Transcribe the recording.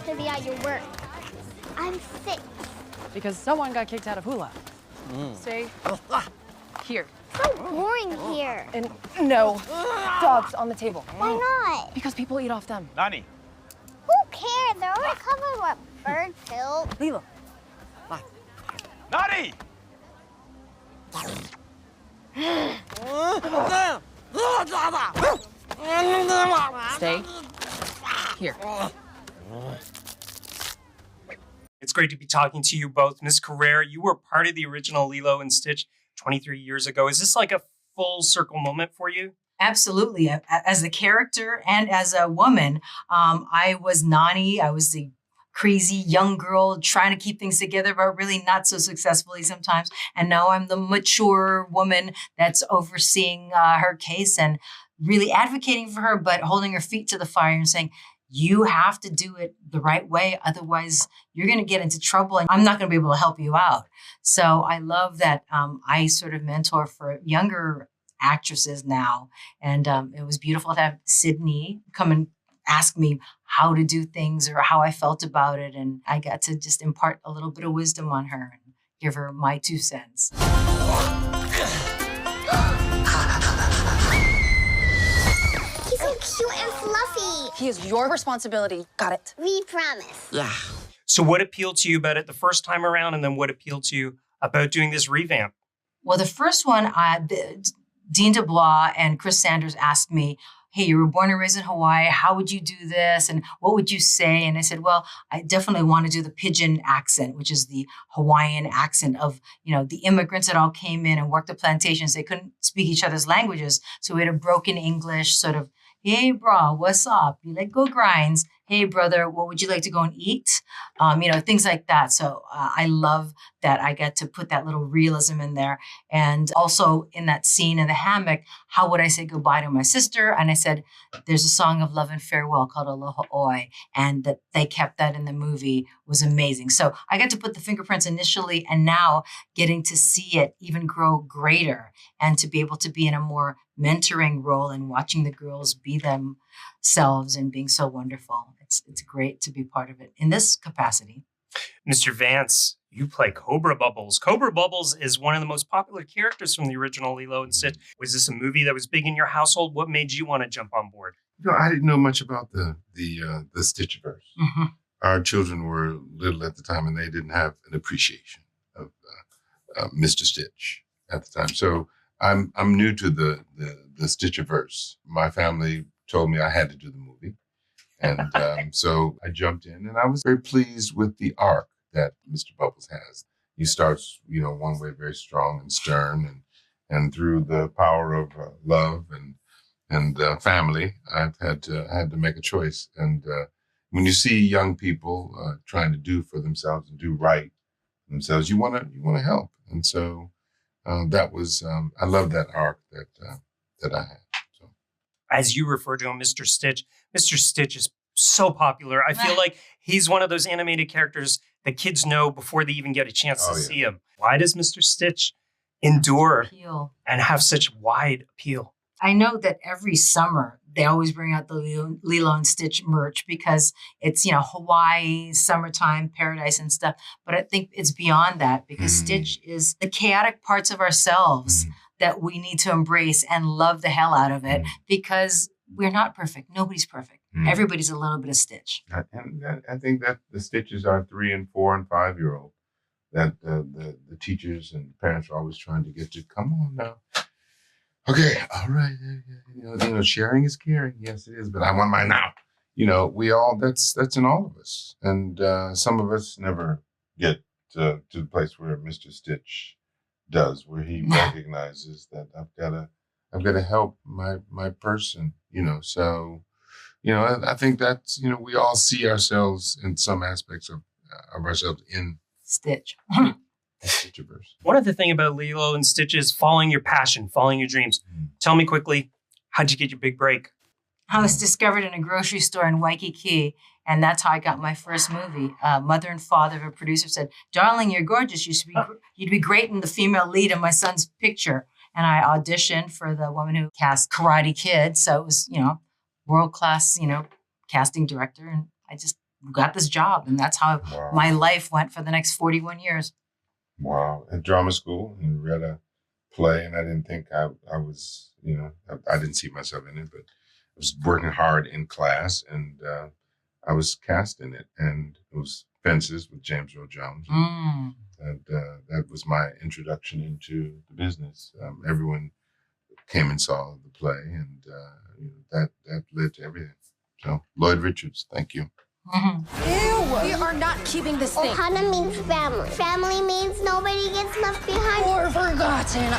to be at your work. I'm sick. Because someone got kicked out of hula. Stay here. So boring here. And no dogs on the table. Why not? Because people eat off them. Nani. Who cares? They're already covered with bird filth. Lilo. Nani! Stay here. It's great to be talking to you both. Ms. Carrere, you were part of the original Lilo and Stitch 23 years ago. Is this like a full circle moment for you? Absolutely. As a character and as a woman, I was Nani. I was the crazy young girl trying to keep things together, but really not so successfully sometimes. And now I'm the mature woman that's overseeing her case and really advocating for her, but holding her feet to the fire and saying, you have to do it the right way. Otherwise, you're going to get into trouble and I'm not going to be able to help you out. So I love that I sort of mentor for younger actresses now. And it was beautiful to have Sydney come and ask me how to do things or how I felt about it. And I got to just impart a little bit of wisdom on her and give her my 2 cents. He's so cute and fluffy. He is your responsibility. Got it. We promise. Yeah. So what appealed to you about it the first time around, and then what appealed to you about doing this revamp? Well, the first one, Dean DeBlois and Chris Sanders asked me, hey, you were born and raised in Hawaii. How would you do this? And what would you say? And I said, well, I definitely want to do the pidgin accent, which is the Hawaiian accent of, the immigrants that all came in and worked the plantations. They couldn't speak each other's languages. So we had a broken English sort of, hey, bro, what's up? You like go grinds. Hey, brother, what would you like to go and eat? Things like that. So I love that I get to put that little realism in there. And also in that scene in the hammock, how would I say goodbye to my sister? And I said, there's a song of love and farewell called Aloha Oi. And that they kept that in the movie was amazing. So I got to put the fingerprints initially and now getting to see it even grow greater and to be able to be in a more mentoring role and watching the girls be themselves and being so wonderful. It's great to be part of it in this capacity. Mr. Vance, you play Cobra Bubbles. Cobra Bubbles is one of the most popular characters from the original Lilo and Stitch. Was this a movie that was big in your household? What made you want to jump on board? I didn't know much about the Stitchiverse. Mm-hmm. Our children were little at the time, and they didn't have an appreciation of Mr. Stitch at the time. So I'm new to the Stitchiverse. My family told me I had to do the movie. And so I jumped in, and I was very pleased with the arc that Mr. Bubbles has. He starts, one way very strong and stern, and through the power of love and family, I had to make a choice. And when you see young people trying to do for themselves and do right for themselves, you want to help. And so that was I love that arc that I had. So. As you refer to him, Mr. Stitch is so popular. I feel like he's one of those animated characters that kids know before they even get a chance to see him. Why does Mr. Stitch endure and have such wide appeal? I know that every summer they always bring out the Lilo and Stitch merch because it's, Hawaii, summertime, paradise and stuff. But I think it's beyond that because Stitch is the chaotic parts of ourselves that we need to embrace and love the hell out of it because we're not perfect. Nobody's perfect. Everybody's a little bit of Stitch. And I think that the Stitches are 3 and 4 and 5-year-old that the teachers and parents are always trying to get to. Come on now. Okay, all right. Sharing is caring. Yes, it is. But I want mine now. We all that's in all of us, and some of us never get to the place where Mr. Stitch does, where he recognizes that I've got to help my person. So. I think that's, we all see ourselves in some aspects of ourselves in Stitch. Stitchiverse. One other thing about Lilo and Stitch is following your passion, following your dreams. Tell me quickly, how'd you get your big break? I was discovered in a grocery store in Waikiki, and that's how I got my first movie. Mother and father of a producer said, "Darling, you're gorgeous. You'd be great in the female lead in my son's picture." And I auditioned for the woman who cast Karate Kid. So it was, world-class, casting director. And I just got this job. And that's how Wow. my life went for the next 41 years. Wow. At drama school and read a play, and I didn't think I was, I didn't see myself in it, but I was working hard in class, and I was cast in it, and it was Fences with James Earl Jones. Mm. And that was my introduction into the business. Everyone came and saw the play, and that led to everything. So, Lloyd Richards, thank you. Mm-hmm. We are not keeping this thing. Ohana means family. Family means nobody gets left behind Or forgotten.